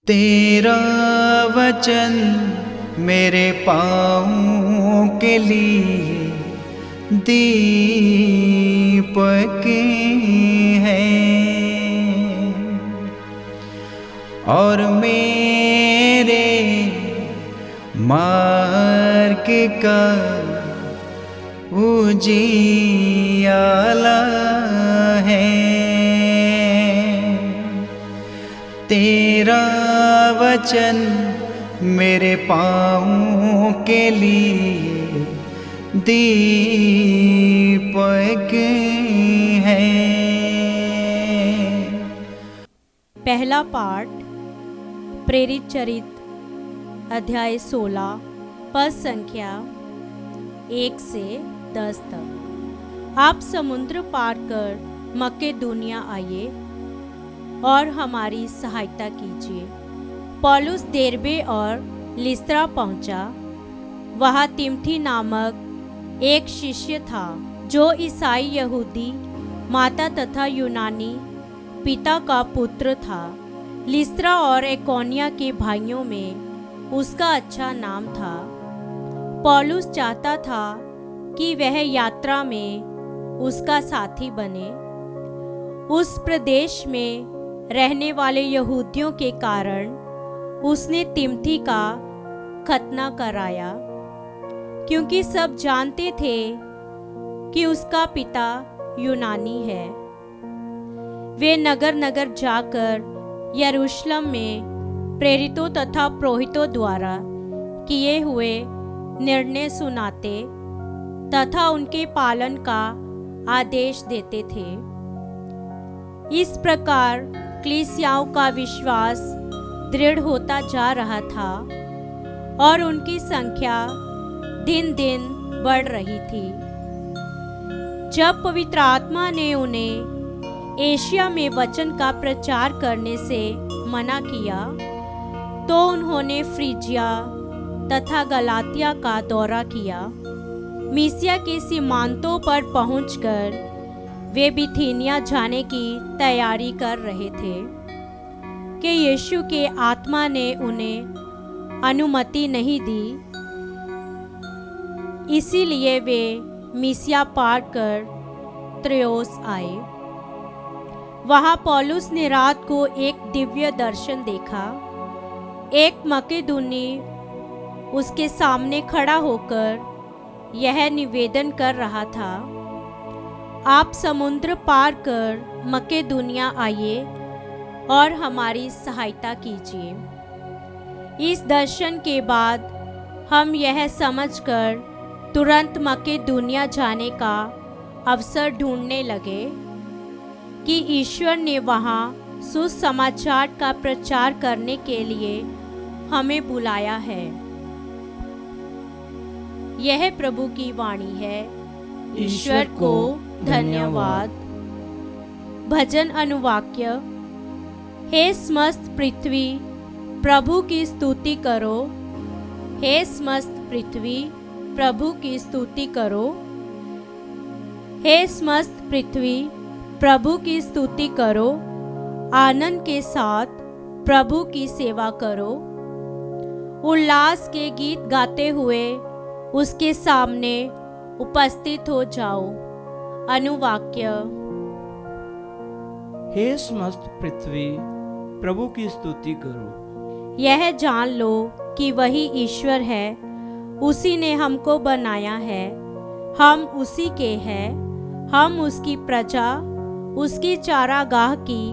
तेरा वचन मेरे पाँव के लिए दीपक है और मेरे मार्ग का उजियाला है। तेरा वचन मेरे पाँव के लिए दीपक है। पहला पाठ प्रेरित चरित अध्याय 16 पद संख्या 1 से 10 तक। आप समुद्र पार कर मकेदोनिया आइए और हमारी सहायता कीजिए। पौलुस देरबे और लिस्त्रा पहुंचा। वहाँ तिमथी नामक एक शिष्य था जो ईसाई यहूदी माता तथा यूनानी पिता का पुत्र था। लिस्त्रा और इकोनिया के भाइयों में उसका अच्छा नाम था। पौलुस चाहता था कि वह यात्रा में उसका साथी बने। उस प्रदेश में रहने वाले यहूदियों के कारण उसने तिमथी का खतना कराया, क्योंकि सब जानते थे कि उसका पिता यूनानी है। वे नगर नगर जाकर यरूशलेम में प्रेरितों तथा पुरोहितों द्वारा किए हुए निर्णय सुनाते तथा उनके पालन का आदेश देते थे। इस प्रकार कलीसियाओं का विश्वास दृढ़ होता जा रहा था और उनकी संख्या दिन दिन बढ़ रही थी। जब पवित्र आत्मा ने उन्हें एशिया में वचन का प्रचार करने से मना किया तो उन्होंने फ्रीजिया तथा गलातिया का दौरा किया। मिसिया के सीमांतों पर पहुंचकर वे बिथीनिया जाने की तैयारी कर रहे थे कि यीशु के आत्मा ने उन्हें अनुमति नहीं दी। इसीलिए वे मिसिया पार कर त्रोआस आए। वहाँ पौलुस ने रात को एक दिव्य दर्शन देखा। एक मकेदोनी उसके सामने खड़ा होकर यह निवेदन कर रहा था, आप समुद्र पार कर मकेदोनिया आइए और हमारी सहायता कीजिए। इस दर्शन के बाद हम यह समझकर तुरंत मकेदोनिया जाने का अवसर ढूंढने लगे कि ईश्वर ने वहाँ सुसमाचार का प्रचार करने के लिए हमें बुलाया है। यह प्रभु की वाणी है। ईश्वर को धन्यवाद। भजन अनुवाक्य। हे समस्त पृथ्वी प्रभु की स्तुति करो। हे समस्त पृथ्वी प्रभु की स्तुति करो। हे समस्त पृथ्वी प्रभु की स्तुति करो। आनंद के साथ प्रभु की सेवा करो। उल्लास के गीत गाते हुए उसके सामने उपस्थित हो जाओ। अनुवाक्य। हे समस्त पृथ्वी प्रभु की स्तुति करो। यह जान लो कि वही ईश्वर है। उसी ने हमको बनाया है। हम उसी के हैं। हम उसकी प्रजा, उसकी चारागाह की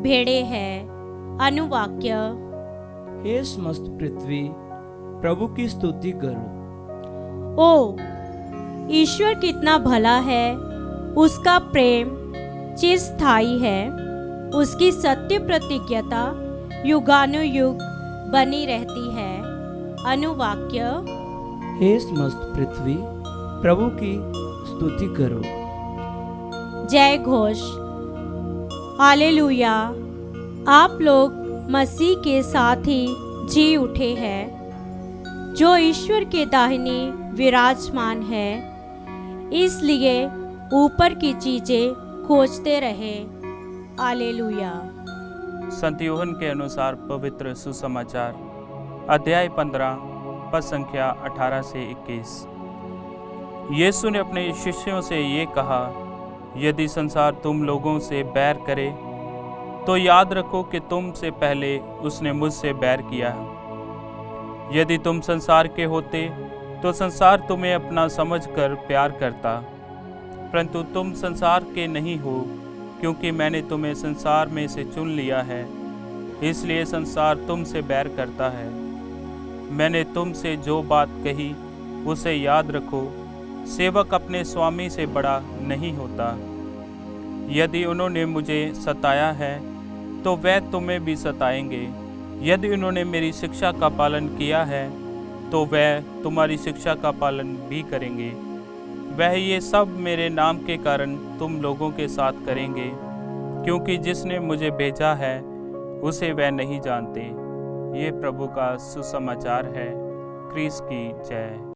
भेड़ें हैं। अनुवाक्य। हे समस्त पृथ्वी प्रभु की स्तुति करो। ओ ईश्वर कितना भला है। उसका प्रेम चिरस्थायी है। उसकी सत्य प्रतिज्ञता युगानुयुग बनी रहती है। अनुवाक्य। हे समस्त पृथ्वी प्रभु की स्तुति करो। जय घोष। हालेलुया। आप लोग मसीह के साथ ही जी उठे हैं, जो ईश्वर के दाहिनी विराजमान है। इसलिए ऊपर की चीजें खोजते रहे। हालेलुया। संत यूहन्ना के अनुसार पवित्र सुसमाचार अध्याय 15 पद संख्या 18 से 21। यीशु ने अपने शिष्यों से ये कहा, यदि संसार तुम लोगों से बैर करे तो याद रखो कि तुमसे पहले उसने मुझसे बैर किया है। यदि तुम संसार के होते तो संसार तुम्हें अपना समझकर प्यार करता, परंतु तुम संसार के नहीं हो, क्योंकि मैंने तुम्हें संसार में से चुन लिया है, इसलिए संसार तुमसे बैर करता है। मैंने तुमसे जो बात कही उसे याद रखो, सेवक अपने स्वामी से बड़ा नहीं होता। यदि उन्होंने मुझे सताया है तो वह तुम्हें भी सताएंगे। यदि उन्होंने मेरी शिक्षा का पालन किया है तो वह तुम्हारी शिक्षा का पालन भी करेंगे। वह ये सब मेरे नाम के कारण तुम लोगों के साथ करेंगे, क्योंकि जिसने मुझे भेजा है उसे वह नहीं जानते। ये प्रभु का सुसमाचार है। क्रिस्त की जय।